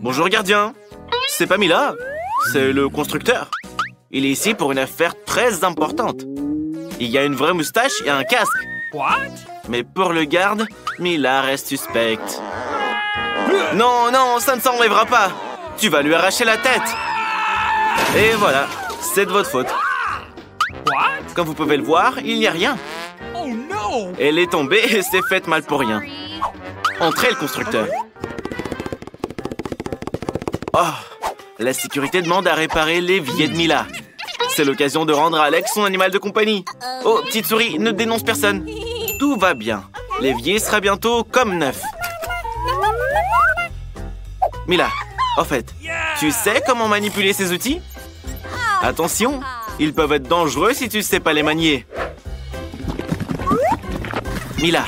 Bonjour gardien. C'est pas Mila, c'est le constructeur. Il est ici pour une affaire très importante. Il y a une vraie moustache et un casque. Mais pour le garde, Mila reste suspecte. Non, non, ça ne s'enlèvera pas. Tu vas lui arracher la tête. Et voilà, c'est de votre faute. Comme vous pouvez le voir, il n'y a rien. Elle est tombée et s'est faite mal pour rien. Entrez, le constructeur. Oh, la sécurité demande à réparer l'évier de Mila. C'est l'occasion de rendre à Alex son animal de compagnie. Oh, petite souris, ne dénonce personne. Tout va bien. L'évier sera bientôt comme neuf. Mila, en fait, tu sais comment manipuler ces outils? Attention, ils peuvent être dangereux si tu ne sais pas les manier. Mila,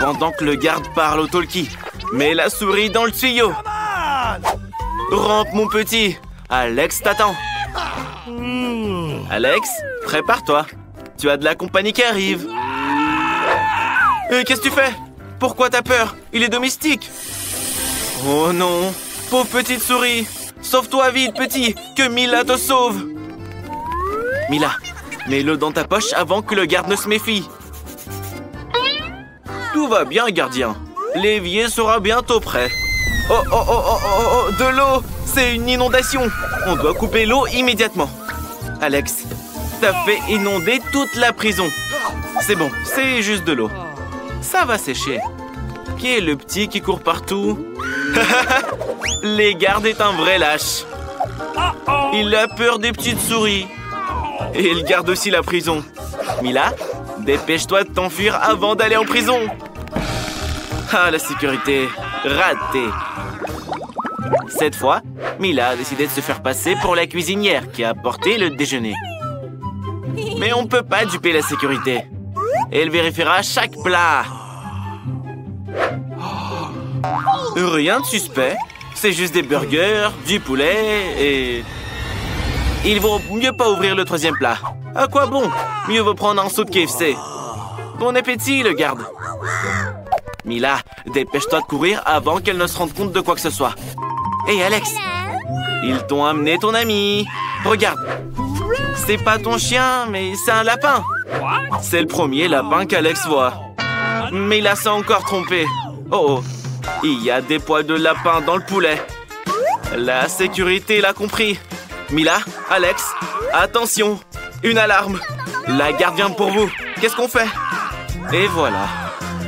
pendant que le garde parle au talkie, mets la souris dans le tuyau. Rampe, mon petit. Alex t'attend. Alex, prépare-toi. Tu as de la compagnie qui arrive. Qu'est-ce que tu fais? Pourquoi t'as peur? Il est domestique. Oh non, pauvre petite souris. Sauve-toi vite, petit, que Mila te sauve. Mila, mets-le dans ta poche avant que le garde ne se méfie. Tout va bien, gardien. L'évier sera bientôt prêt. Oh, oh, oh, oh, oh, oh, de l'eau! C'est une inondation. On doit couper l'eau immédiatement. Alex, t'as fait inonder toute la prison. C'est bon, c'est juste de l'eau. Ça va sécher. Qui est le petit qui court partout? Les gardes est un vrai lâche. Il a peur des petites souris. Et il garde aussi la prison. Mila, dépêche-toi de t'enfuir avant d'aller en prison. Ah, la sécurité. Raté. Cette fois, Mila a décidé de se faire passer pour la cuisinière qui a apporté le déjeuner. Mais on ne peut pas duper la sécurité. Elle vérifiera chaque plat. Rien de suspect. C'est juste des burgers, du poulet et... Il vaut mieux pas ouvrir le troisième plat. À quoi bon? Mieux vaut prendre un saut de KFC. Bon appétit, le garde. Mila, dépêche-toi de courir avant qu'elle ne se rende compte de quoi que ce soit. Hey, Alex, ils t'ont amené ton ami. Regarde, c'est pas ton chien, mais c'est un lapin. C'est le premier lapin qu'Alex voit. Mais il s'est encore trompé. Oh, oh, il y a des poils de lapin dans le poulet. La sécurité l'a compris. Mila, Alex, attention, une alarme. La garde vient pour vous. Qu'est-ce qu'on fait? Et voilà,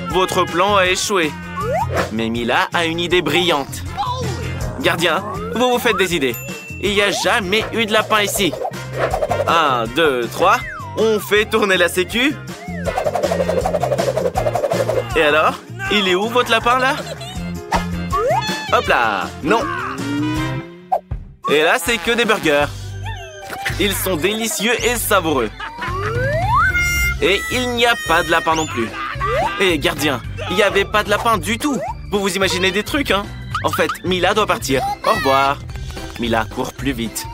votre plan a échoué. Mais Mila a une idée brillante. Gardien, vous vous faites des idées. Il n'y a jamais eu de lapin ici. 1, 2, 3. On fait tourner la sécu. Et alors? Il est où votre lapin là? Hop là! Non! Et là, c'est que des burgers. Ils sont délicieux et savoureux. Et il n'y a pas de lapin non plus. Et gardien, il n'y avait pas de lapin du tout. Vous vous imaginez des trucs, hein? En fait, Mila doit partir. Au revoir. Mila court plus vite.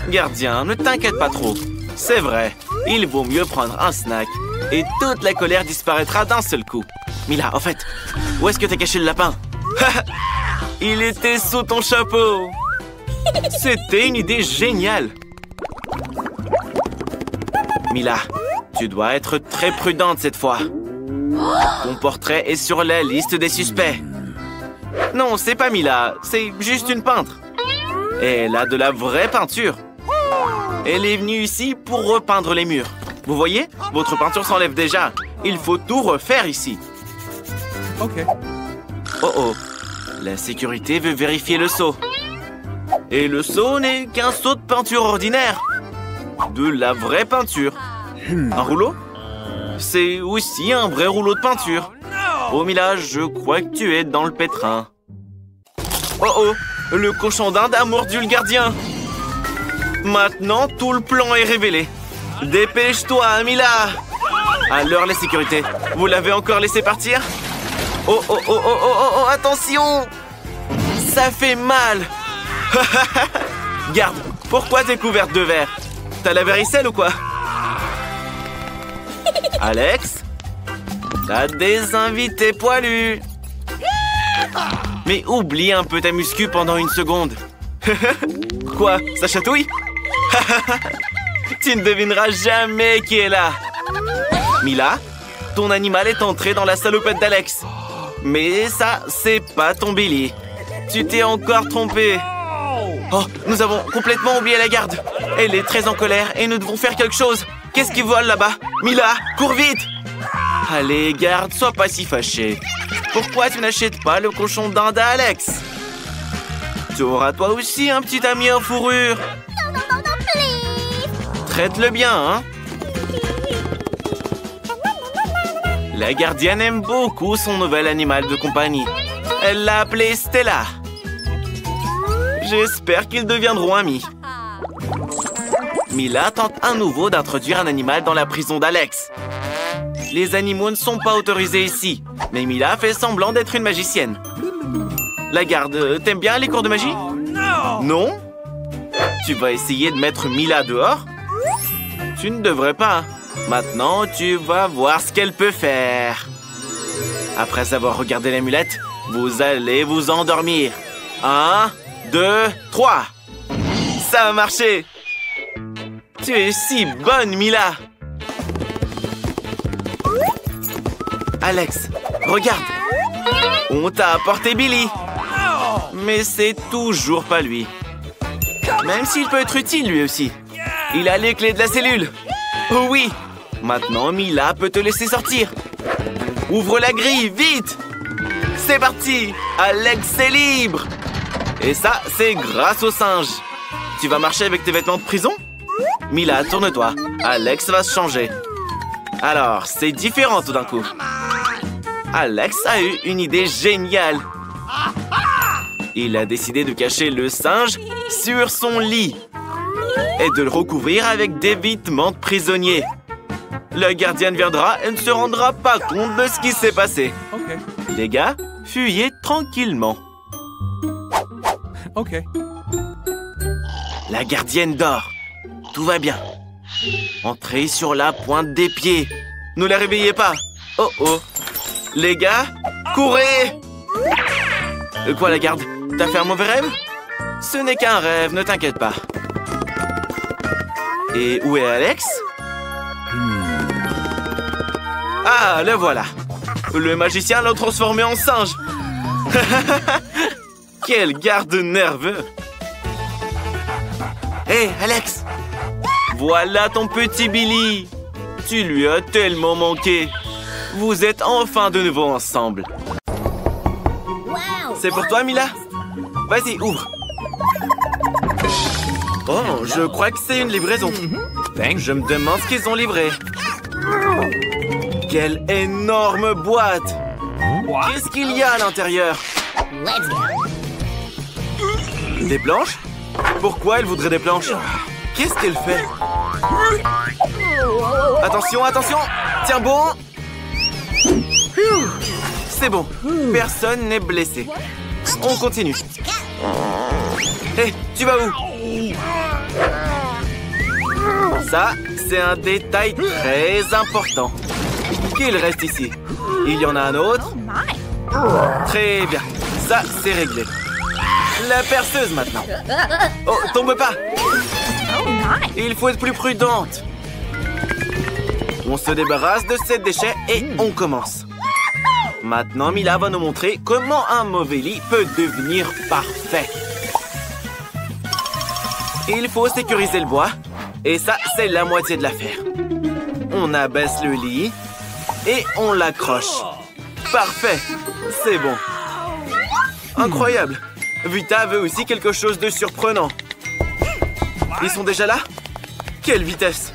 Gardien, ne t'inquiète pas trop. C'est vrai, il vaut mieux prendre un snack. Et toute la colère disparaîtra d'un seul coup. Mila, en fait, où est-ce que t'as caché le lapin? Il était sous ton chapeau. C'était une idée géniale. Mila, tu dois être très prudente cette fois. Ton portrait est sur la liste des suspects. Non, c'est pas Mila, c'est juste une peintre. Et elle a de la vraie peinture. Elle est venue ici pour repeindre les murs. Vous voyez? Votre peinture s'enlève déjà. Il faut tout refaire ici. Ok. Oh oh, la sécurité veut vérifier le seau. Et le seau n'est qu'un seau de peinture ordinaire. De la vraie peinture. Un rouleau? C'est aussi un vrai rouleau de peinture. Oh Mila, je crois que tu es dans le pétrin. Oh oh, le cochon d'Inde a mordu le gardien. Maintenant, tout le plan est révélé. Dépêche-toi, Mila. Alors la sécurité, vous l'avez encore laissé partir? Oh oh oh oh oh oh oh, attention! Ça fait mal. Garde, pourquoi t'es couverte de verre? T'as la varicelle ou quoi? Alex? T'as des invités poilus. Mais oublie un peu ta muscu pendant une seconde. Quoi? Ça chatouille? Tu ne devineras jamais qui est là. Mila, ton animal est entré dans la salopette d'Alex. Mais ça, c'est pas ton Billy. Tu t'es encore trompé. Oh, nous avons complètement oublié la garde. Elle est très en colère et nous devons faire quelque chose. Qu'est-ce qui vole là-bas? Mila, cours vite! Allez, garde, sois pas si fâché. Pourquoi tu n'achètes pas le cochon d'Inde à Alex? Tu auras toi aussi un petit ami en fourrure. Traite-le bien, hein? La gardienne aime beaucoup son nouvel animal de compagnie. Elle l'a appelé Stella. J'espère qu'ils deviendront amis. Mila tente à nouveau d'introduire un animal dans la prison d'Alex. Les animaux ne sont pas autorisés ici, mais Mila fait semblant d'être une magicienne. La garde, t'aimes bien les cours de magie? Non? Tu vas essayer de mettre Mila dehors? Tu ne devrais pas. Maintenant, tu vas voir ce qu'elle peut faire. Après avoir regardé l'amulette, vous allez vous endormir. 1, 2, 3. Ça a marché. Tu es si bonne, Mila. Alex, regarde. On t'a apporté Billy. Mais c'est toujours pas lui. Même s'il peut être utile, lui aussi. Il a les clés de la cellule. Oh oui. Maintenant, Mila peut te laisser sortir. Ouvre la grille, vite. C'est parti. Alex est libre. Et ça, c'est grâce au singe. Tu vas marcher avec tes vêtements de prison? Mila, tourne-toi. Alex va se changer. Alors, c'est différent tout d'un coup. Alex a eu une idée géniale. Il a décidé de cacher le singe sur son lit et de le recouvrir avec des vêtements de prisonnier. La gardienne viendra et ne se rendra pas compte de ce qui s'est passé. Okay. Les gars, fuyez tranquillement. Ok. La gardienne dort. Tout va bien. Entrez sur la pointe des pieds. Ne la réveillez pas. Oh oh. Les gars, courez! Quoi, la garde? T'as fait un mauvais rêve? Ce n'est qu'un rêve, ne t'inquiète pas. Et où est Alex? Ah, le voilà. Le magicien l'a transformé en singe. Quel garde nerveux. Hé, Alex! Voilà ton petit Billy. Tu lui as tellement manqué. Vous êtes enfin de nouveau ensemble. C'est pour toi, Mila? Vas-y, ouvre. Oh, je crois que c'est une livraison. Je me demande ce qu'ils ont livré. Quelle énorme boîte! Qu'est-ce qu'il y a à l'intérieur? Des planches? Pourquoi elle voudrait des planches? Qu'est-ce qu'elle fait? Attention, attention! Tiens bon! C'est bon, personne n'est blessé. On continue. Hé, tu vas où? Ça, c'est un détail très important. Qu'il reste ici. Il y en a un autre. Très bien, ça, c'est réglé. La perceuse maintenant. Oh, tombe pas. Il faut être plus prudente. On se débarrasse de ces déchets et on commence. Maintenant, Mila va nous montrer comment un mauvais lit peut devenir parfait. Il faut sécuriser le bois. Et ça, c'est la moitié de l'affaire. On abaisse le lit et on l'accroche. Parfait, c'est bon. Incroyable. Vita veut aussi quelque chose de surprenant. Ils sont déjà là? Quelle vitesse!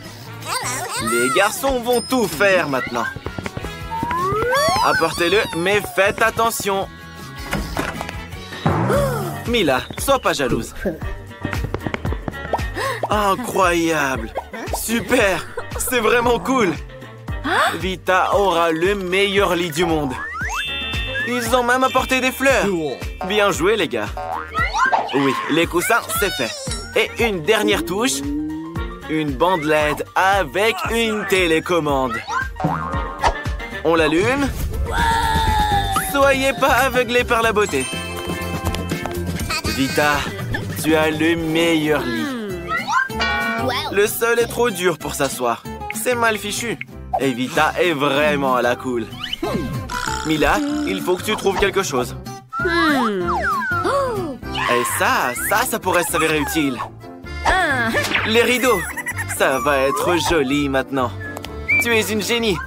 Les garçons vont tout faire maintenant. Apportez-le, mais faites attention. Mila, sois pas jalouse. Incroyable! Super! C'est vraiment cool! Vita aura le meilleur lit du monde. Ils ont même apporté des fleurs. Bien joué, les gars. Oui, les coussins, c'est fait. Et une dernière touche. Une bande LED avec une télécommande. On l'allume. Soyez pas aveuglés par la beauté. Vita, tu as le meilleur lit. Le sol est trop dur pour s'asseoir. C'est mal fichu. Et Vita est vraiment à la cool. Mila, il faut que tu trouves quelque chose. Et ça pourrait s'avérer utile. Les rideaux. Ça va être joli maintenant. Tu es une génie.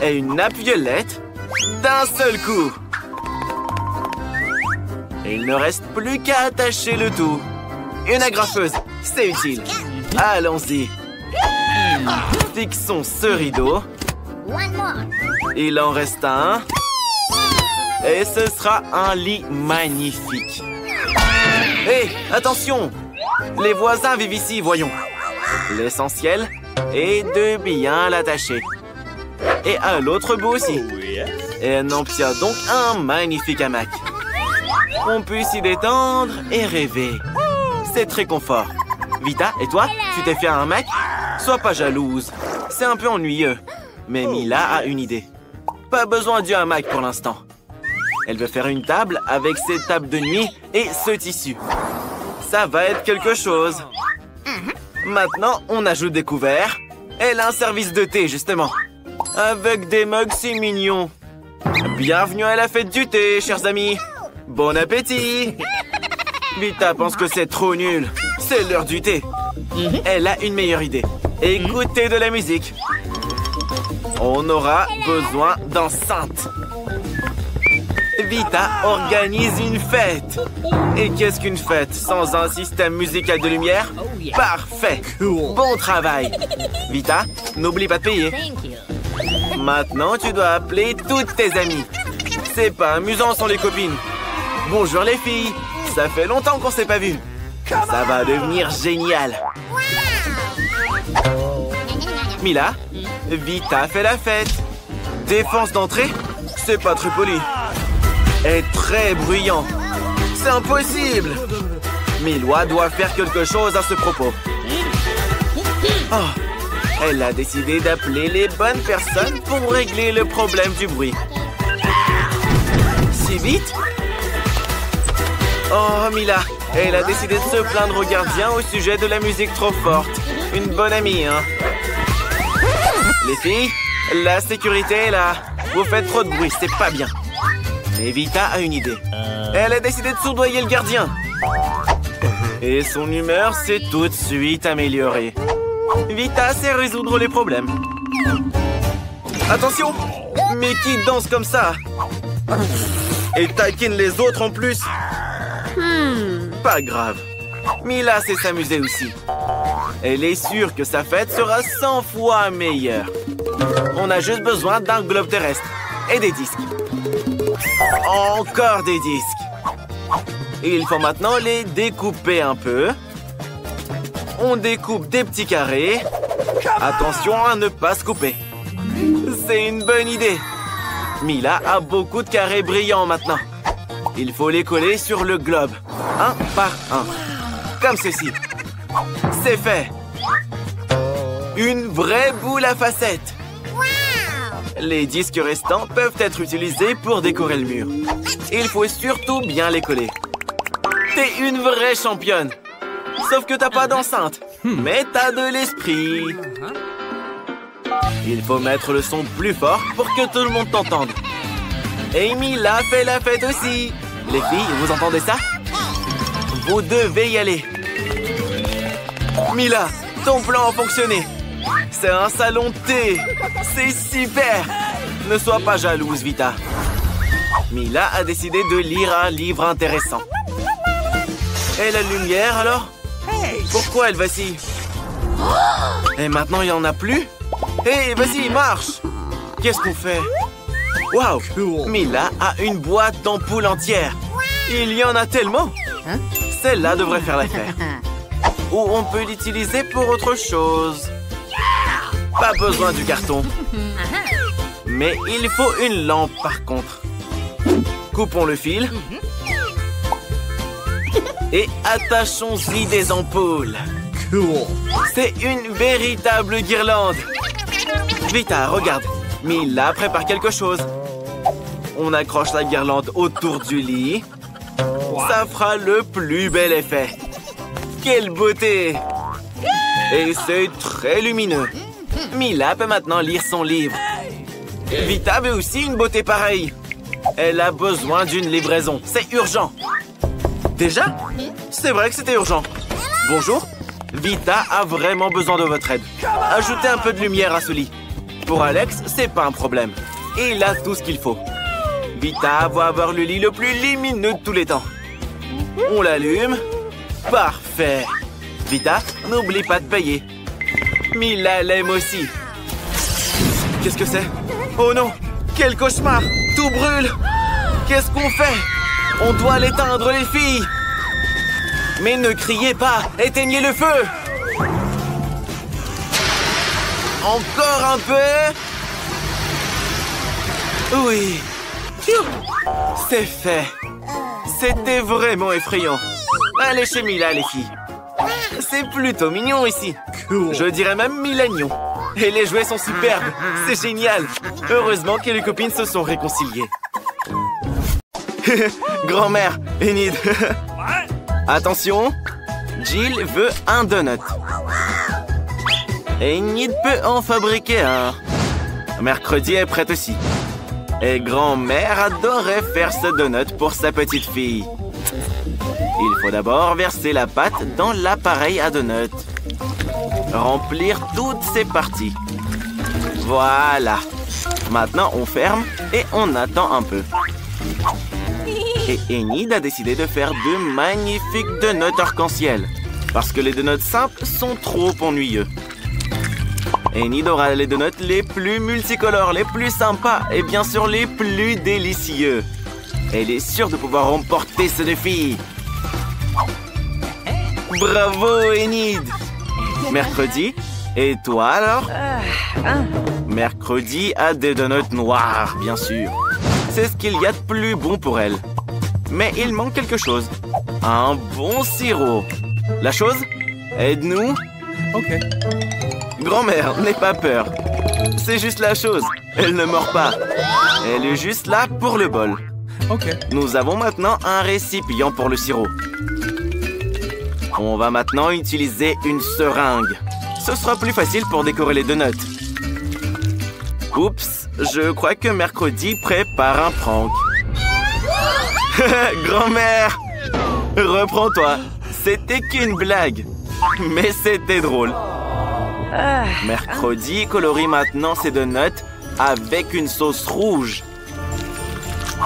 Et une nappe violette d'un seul coup. Et il ne reste plus qu'à attacher le tout. Une agrafeuse, c'est utile. Allons-y. Fixons ce rideau. Il en reste un. Et ce sera un lit magnifique. Hé, attention! Les voisins vivent ici, voyons. L'essentiel est de bien l'attacher. Et à l'autre bout aussi. Et elle obtient donc un magnifique hamac. On peut s'y détendre et rêver. C'est très confort. Vita, et toi, tu t'es fait un hamac? Sois pas jalouse. C'est un peu ennuyeux. Mais Mila a une idée. Pas besoin du hamac pour l'instant. Elle veut faire une table avec ses tables de nuit et ce tissu. Ça va être quelque chose. Maintenant, on ajoute des couverts. Elle a un service de thé, justement. Avec des mugs si mignons. Bienvenue à la fête du thé, chers amis. Bon appétit. Vita pense que c'est trop nul. C'est l'heure du thé. Elle a une meilleure idée. Écoutez de la musique. On aura besoin d'enceintes. Vita organise une fête. Et qu'est-ce qu'une fête sans un système musical de lumière? Parfait. Bon travail. Vita, n'oublie pas de payer. Maintenant, tu dois appeler toutes tes amies. C'est pas amusant sans les copines. Bonjour les filles. Ça fait longtemps qu'on s'est pas vues. Ça va devenir génial. Mila, Vita fait la fête. Défense d'entrée? C'est pas très poli. Est très bruyant. C'est impossible. Mila doit faire quelque chose à ce propos. Oh, elle a décidé d'appeler les bonnes personnes pour régler le problème du bruit. Si vite? Oh, Mila, elle a décidé de se plaindre au gardien au sujet de la musique trop forte. Une bonne amie, hein? Les filles, la sécurité est là. Vous faites trop de bruit, c'est pas bien. Mais Vita a une idée. Elle a décidé de soudoyer le gardien. Et son humeur s'est tout de suite améliorée. Vita sait résoudre les problèmes. Attention! Mais qui danse comme ça? Et taquine les autres en plus? Pas grave. Mila sait s'amuser aussi. Elle est sûre que sa fête sera 100 fois meilleure. On a juste besoin d'un globe terrestre et des disques. Encore des disques. Il faut maintenant les découper un peu. On découpe des petits carrés. Attention à ne pas se couper. C'est une bonne idée. Mila a beaucoup de carrés brillants maintenant. Il faut les coller sur le globe, un par un. Comme ceci. C'est fait. Une vraie boule à facettes. Les disques restants peuvent être utilisés pour décorer le mur. Il faut surtout bien les coller. T'es une vraie championne. Sauf que t'as pas d'enceinte. Mais t'as de l'esprit. Il faut mettre le son plus fort pour que tout le monde t'entende. Amy l'a fait la fête aussi. Les filles, vous entendez ça? Vous devez y aller. Mila, ton plan a fonctionné. C'est un salon de thé. C'est super. Ne sois pas jalouse, Vita. Mila a décidé de lire un livre intéressant. Et la lumière, alors? Pourquoi elle vacille? Et maintenant, il n'y en a plus? Hé, vas-y, marche! Qu'est-ce qu'on fait? Waouh! Mila a une boîte d'ampoules entière. Il y en a tellement! Celle-là devrait faire l'affaire. Ou on peut l'utiliser pour autre chose. Pas besoin du carton. Mais il faut une lampe par contre. Coupons le fil. Et attachons-y des ampoules. C'est une véritable guirlande. Vita, regarde. Mila prépare quelque chose. On accroche la guirlande autour du lit. Ça fera le plus bel effet. Quelle beauté! Et c'est très lumineux. Mila peut maintenant lire son livre. Vita veut aussi une beauté pareille. Elle a besoin d'une livraison. C'est urgent. Déjà? C'est vrai que c'était urgent. Bonjour. Vita a vraiment besoin de votre aide. Ajoutez un peu de lumière à ce lit. Pour Alex, c'est pas un problème. Il a tout ce qu'il faut. Vita va avoir le lit le plus lumineux de tous les temps. On l'allume. Parfait. Vita, n'oublie pas de payer. Mila l'aime aussi. Qu'est-ce que c'est? Oh non! Quel cauchemar! Tout brûle! Qu'est-ce qu'on fait? On doit l'éteindre, les filles! Mais ne criez pas! Éteignez le feu! Encore un peu! Oui! C'est fait! C'était vraiment effrayant! Allez chez Mila, les filles! C'est plutôt mignon ici! Je dirais même milagnon! Et les jouets sont superbes! C'est génial! Heureusement que les copines se sont réconciliées! Grand-mère, Enid! Attention! Jill veut un donut. Enid peut en fabriquer un. Mercredi est prête aussi. Et grand-mère adorait faire ce donut pour sa petite fille. Il faut d'abord verser la pâte dans l'appareil à donut. Remplir toutes ses parties. Voilà. Maintenant, on ferme et on attend un peu. Et Enid a décidé de faire de magnifiques donuts arc-en-ciel. Parce que les donuts simples sont trop ennuyeux. Enid aura les donuts les plus multicolores, les plus sympas et bien sûr les plus délicieux. Elle est sûre de pouvoir remporter ce défi. Bravo, Enid! Mercredi, et toi alors? Mercredi a des donuts noirs, bien sûr. C'est ce qu'il y a de plus bon pour elle. Mais il manque quelque chose. Un bon sirop. La chose? Aide-nous. Ok. Grand-mère, n'aie pas peur. C'est juste la chose. Elle ne mord pas. Elle est juste là pour le bol. Ok. Nous avons maintenant un récipient pour le sirop. On va maintenant utiliser une seringue. Ce sera plus facile pour décorer les donuts. Oups, je crois que Mercredi prépare un prank. Grand-mère! Reprends-toi. C'était qu'une blague. Mais c'était drôle. Mercredi colorie maintenant ses donuts avec une sauce rouge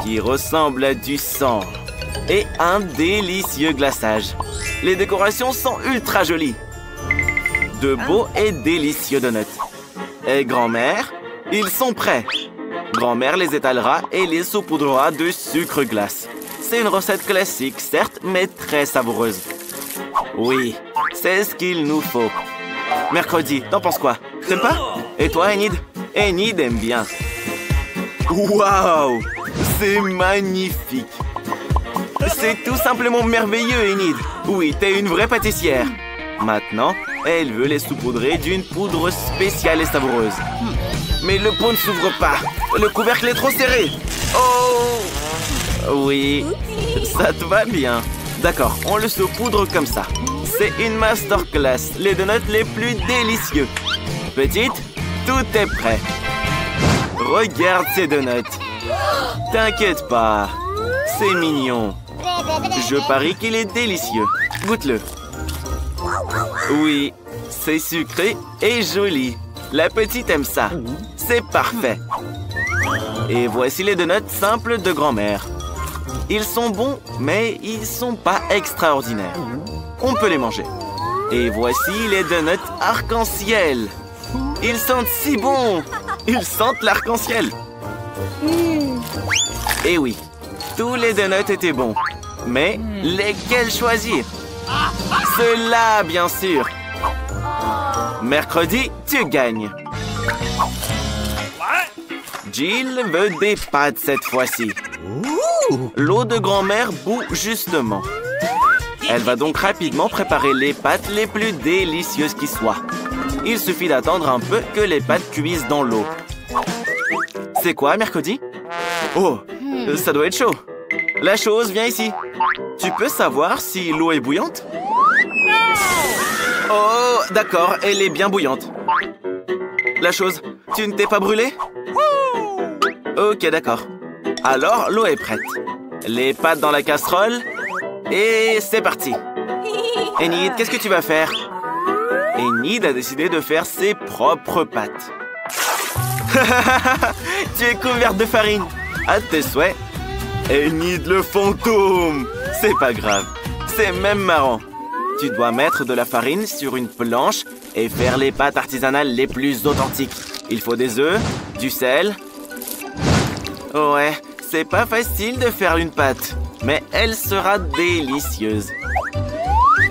qui ressemble à du sang et un délicieux glaçage. Les décorations sont ultra jolies. De beaux et délicieux donuts. Et grand-mère, ils sont prêts. Grand-mère les étalera et les saupoudrera de sucre glace. C'est une recette classique, certes, mais très savoureuse. Oui, c'est ce qu'il nous faut. Mercredi, t'en penses quoi? T'aimes pas? Et toi, Enid? Enid aime bien. Waouh! C'est magnifique! C'est tout simplement merveilleux, Enid! Oui, t'es une vraie pâtissière. Maintenant, elle veut les saupoudrer d'une poudre spéciale et savoureuse. Mais le pot ne s'ouvre pas. Le couvercle est trop serré. Oh! Oui, ça te va bien. D'accord, on le saupoudre comme ça. C'est une masterclass, les donuts les plus délicieux. Petite, tout est prêt. Regarde ces donuts. T'inquiète pas, c'est mignon. Je parie qu'il est délicieux. Goûte-le. Oui, c'est sucré et joli. La petite aime ça. C'est parfait. Et voici les donuts simples de grand-mère. Ils sont bons, mais ils sont pas extraordinaires. On peut les manger. Et voici les donuts arc-en-ciel. Ils sentent si bon. Ils sentent l'arc-en-ciel. Et oui, tous les donuts étaient bons. Mais lesquels choisir? Ceux-là, bien sûr. Mercredi, tu gagnes. Jill veut des pâtes cette fois-ci. L'eau de grand-mère bout justement. Elle va donc rapidement préparer les pâtes les plus délicieuses qui soient. Il suffit d'attendre un peu que les pâtes cuisent dans l'eau. C'est quoi, Mercredi? Oh, ça doit être chaud. La chose, viens ici. Tu peux savoir si l'eau est bouillante? Oh, d'accord, elle est bien bouillante. La chose, tu ne t'es pas brûlé? Ok, d'accord. Alors, l'eau est prête. Les pâtes dans la casserole. Et c'est parti. Enid, qu'est-ce que tu vas faire? Enid a décidé de faire ses propres pâtes. Tu es couverte de farine. À tes souhaits. Enid le fantôme. C'est pas grave. C'est même marrant. Tu dois mettre de la farine sur une planche et faire les pâtes artisanales les plus authentiques. Il faut des œufs, du sel. Ouais, c'est pas facile de faire une pâte, mais elle sera délicieuse.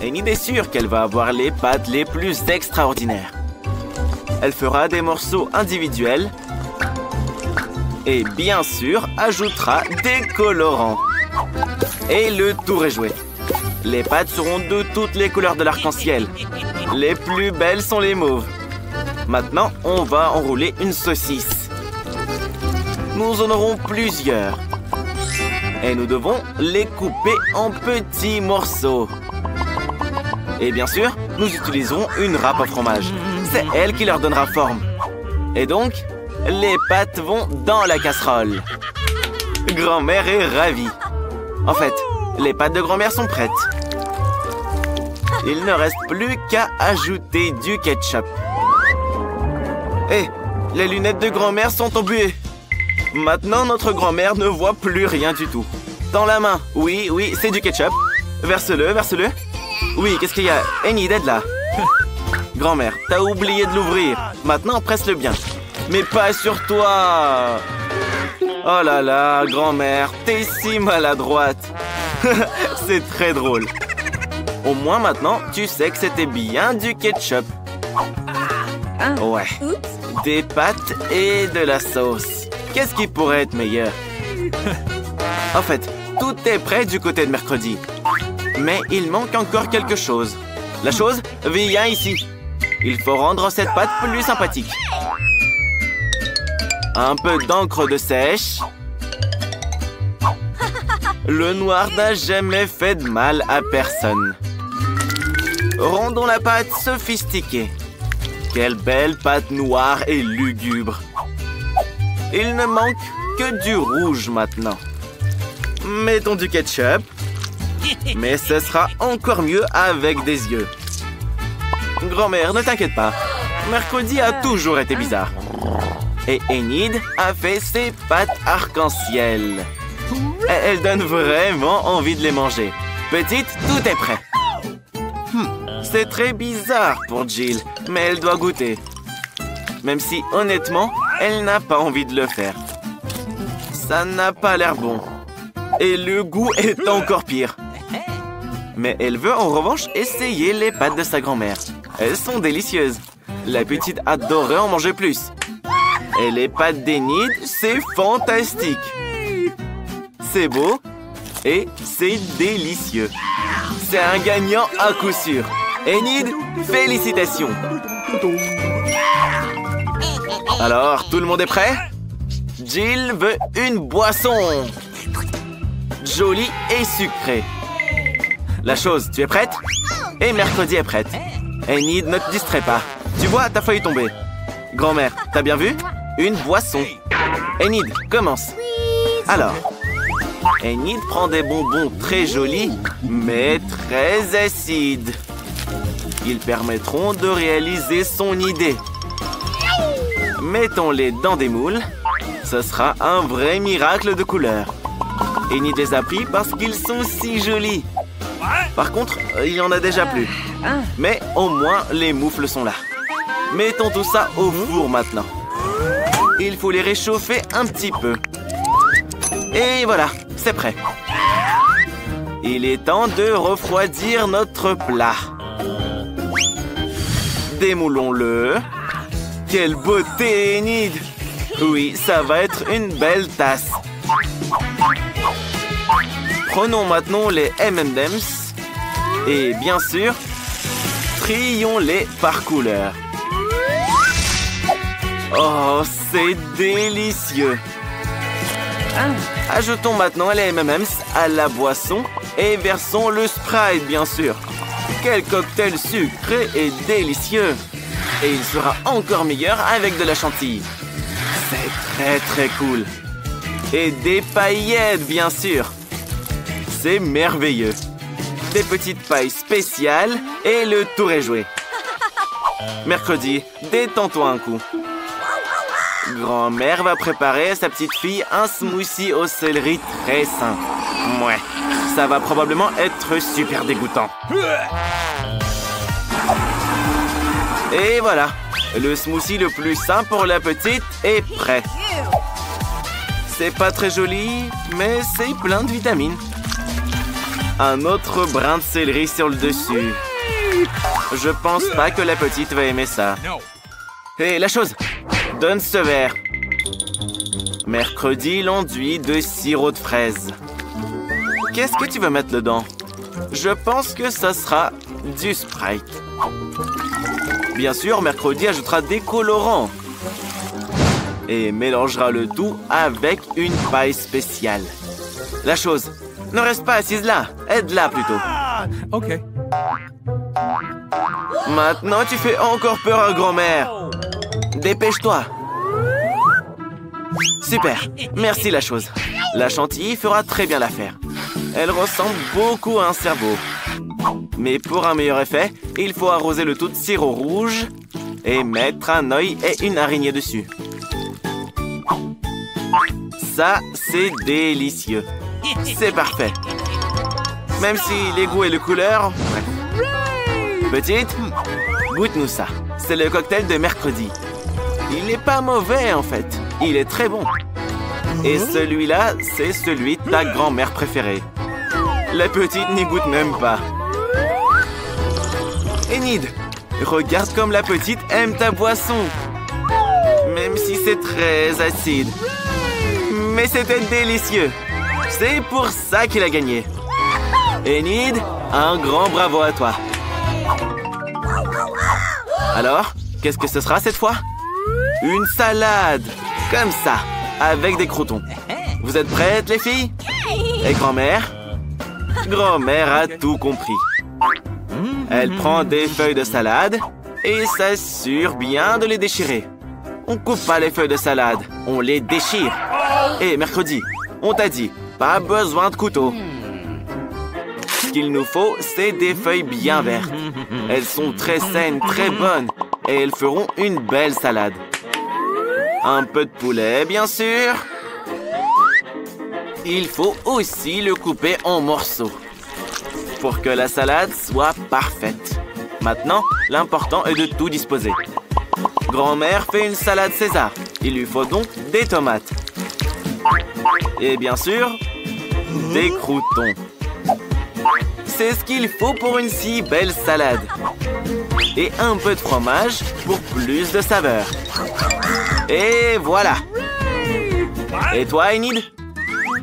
Enid est sûre qu'elle va avoir les pâtes les plus extraordinaires. Elle fera des morceaux individuels et bien sûr ajoutera des colorants. Et le tour est joué. Les pâtes seront de toutes les couleurs de l'arc-en-ciel. Les plus belles sont les mauves. Maintenant, on va enrouler une saucisse. Nous en aurons plusieurs. Et nous devons les couper en petits morceaux. Et bien sûr, nous utiliserons une râpe au fromage. C'est elle qui leur donnera forme. Et donc, les pâtes vont dans la casserole. Grand-mère est ravie. En fait, les pâtes de grand-mère sont prêtes. Il ne reste plus qu'à ajouter du ketchup. Hé, les lunettes de grand-mère sont embuées. Maintenant, notre grand-mère ne voit plus rien du tout. Dans la main. Oui, oui, c'est du ketchup. Verse-le, verse-le. Oui, qu'est-ce qu'il y a? Enid, aide là. Grand-mère, t'as oublié de l'ouvrir. Maintenant, presse-le bien. Mais pas sur toi. Oh là là, grand-mère, t'es si maladroite. C'est très drôle. Au moins maintenant, tu sais que c'était bien du ketchup. Ouais. Des pâtes et de la sauce. Qu'est-ce qui pourrait être meilleur? En fait, tout est prêt du côté de mercredi. Mais il manque encore quelque chose. La chose, viens ici. Il faut rendre cette pâte plus sympathique. Un peu d'encre de sèche. Le noir n'a jamais fait de mal à personne. Rendons la pâte sophistiquée. Quelle belle pâte noire et lugubre. Il ne manque que du rouge maintenant. Mettons du ketchup. Mais ce sera encore mieux avec des yeux. Grand-mère, ne t'inquiète pas. Mercredi a toujours été bizarre. Et Enid a fait ses pâtes arc-en-ciel. Elle donne vraiment envie de les manger. Petite, tout est prêt. C'est très bizarre pour Jill, mais elle doit goûter. Même si, honnêtement, elle n'a pas envie de le faire. Ça n'a pas l'air bon. Et le goût est encore pire. Mais elle veut en revanche essayer les pâtes de sa grand-mère. Elles sont délicieuses. La petite adorerait en manger plus. Et les pâtes d'Enid, c'est fantastique. C'est beau et c'est délicieux. C'est un gagnant à coup sûr. Enid, félicitations. Alors, tout le monde est prêt? Jill veut une boisson. Jolie et sucrée. La chose, tu es prête? Et mercredi est prête. Enid, ne te distrais pas. Tu vois, ta feuille est tombée. Grand-mère, t'as bien vu? Une boisson. Enid, commence. Alors, Enid prend des bonbons très jolis, mais très acides. Ils permettront de réaliser son idée. Mettons-les dans des moules. Ce sera un vrai miracle de couleurs. Enid les a pris parce qu'ils sont si jolis. Par contre, il y en a déjà plus. Mais au moins, les moufles sont là. Mettons tout ça au four maintenant. Il faut les réchauffer un petit peu. Et voilà, c'est prêt. Il est temps de refroidir notre plat. Démoulons-le. Quelle beauté, Enid! Oui, ça va être une belle tasse. Prenons maintenant les M&M's. Et bien sûr, trions-les par couleur. Oh, c'est délicieux! Ajoutons maintenant les M&M's à la boisson et versons le Sprite, bien sûr. Quel cocktail sucré et délicieux! Et il sera encore meilleur avec de la chantilly. C'est très très cool. Et des paillettes, bien sûr. C'est merveilleux. Des petites pailles spéciales et le tour est joué. Mercredi, détends-toi un coup. Grand-mère va préparer à sa petite fille un smoothie au céleri très sain. Ouais, ça va probablement être super dégoûtant. Et voilà, le smoothie le plus sain pour la petite est prêt. C'est pas très joli, mais c'est plein de vitamines. Un autre brin de céleri sur le dessus. Je pense pas que la petite va aimer ça. Hé, la chose! Donne ce verre. Mercredi, l'enduit de sirop de fraise. Qu'est-ce que tu veux mettre dedans? Je pense que ça sera du Sprite. Bien sûr, mercredi ajoutera des colorants. Et mélangera le tout avec une paille spéciale. La chose, ne reste pas assise là. Aide-la plutôt. Ok. Maintenant, tu fais encore peur à grand-mère. Dépêche-toi. Super. Merci, la chose. La chantilly fera très bien l'affaire. Elle ressemble beaucoup à un cerveau. Mais pour un meilleur effet, il faut arroser le tout de sirop rouge et mettre un œil et une araignée dessus. Ça, c'est délicieux. C'est parfait. Même si les goûts et les couleurs... Bref. Petite, goûte-nous ça. C'est le cocktail de mercredi. Il n'est pas mauvais, en fait. Il est très bon. Et celui-là, c'est celui de ta grand-mère préférée. La petite n'y goûte même pas. Enid, regarde comme la petite aime ta boisson. Même si c'est très acide. Mais c'était délicieux. C'est pour ça qu'il a gagné. Enid, un grand bravo à toi. Alors, qu'est-ce que ce sera cette fois? Une salade. Comme ça, avec des croûtons. Vous êtes prêtes, les filles? Et grand-mère? Grand-mère a tout compris. Elle prend des feuilles de salade et s'assure bien de les déchirer. On coupe pas les feuilles de salade, on les déchire. Et mercredi, on t'a dit, pas besoin de couteau. Ce qu'il nous faut, c'est des feuilles bien vertes. Elles sont très saines, très bonnes, et elles feront une belle salade. Un peu de poulet, bien sûr. Il faut aussi le couper en morceaux pour que la salade soit parfaite. Maintenant, l'important est de tout disposer. Grand-mère fait une salade César. Il lui faut donc des tomates. Et bien sûr, des croûtons. C'est ce qu'il faut pour une si belle salade. Et un peu de fromage pour plus de saveur. Et voilà. Et toi, Enid?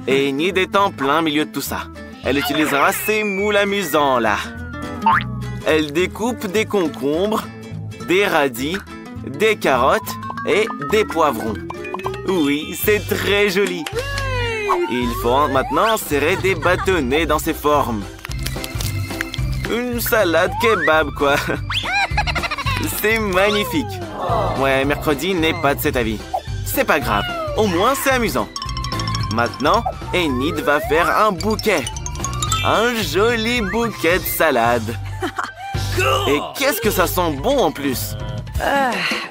Enid est en plein milieu de tout ça. Elle utilisera ses moules amusants, là. Elle découpe des concombres, des radis, des carottes et des poivrons. Oui, c'est très joli. Il faut maintenant serrer des bâtonnets dans ces formes. Une salade kebab, quoi. C'est magnifique. Ouais, mercredi n'est pas de cet avis. C'est pas grave, au moins c'est amusant. Maintenant, Enid va faire un bouquet. Un joli bouquet de salade. Et qu'est-ce que ça sent bon en plus.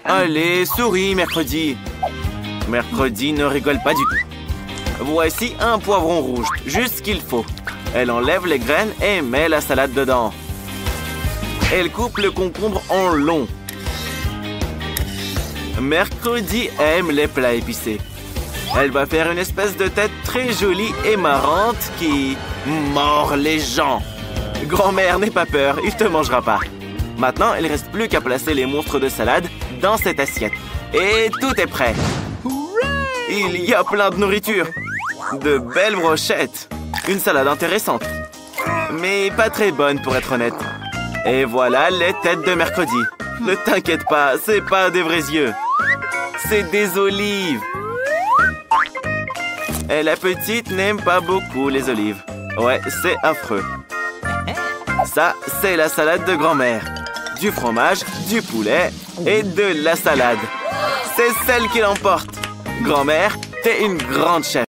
Allez, souris, mercredi. Mercredi ne rigole pas du tout. Voici un poivron rouge, juste ce qu'il faut. Elle enlève les graines et met la salade dedans. Elle coupe le concombre en long. Mercredi aime les plats épicés. Elle va faire une espèce de tête très jolie et marrante qui mord les gens. Grand-mère, n'aie pas peur, il te mangera pas. Maintenant, il ne reste plus qu'à placer les monstres de salade dans cette assiette. Et tout est prêt. Il y a plein de nourriture. De belles brochettes. Une salade intéressante. Mais pas très bonne pour être honnête. Et voilà les têtes de mercredi. Ne t'inquiète pas, c'est pas des vrais yeux. C'est des olives. Et la petite n'aime pas beaucoup les olives. Ouais, c'est affreux. Ça, c'est la salade de grand-mère. Du fromage, du poulet et de la salade. C'est celle qui l'emporte. Grand-mère, t'es une grande chef.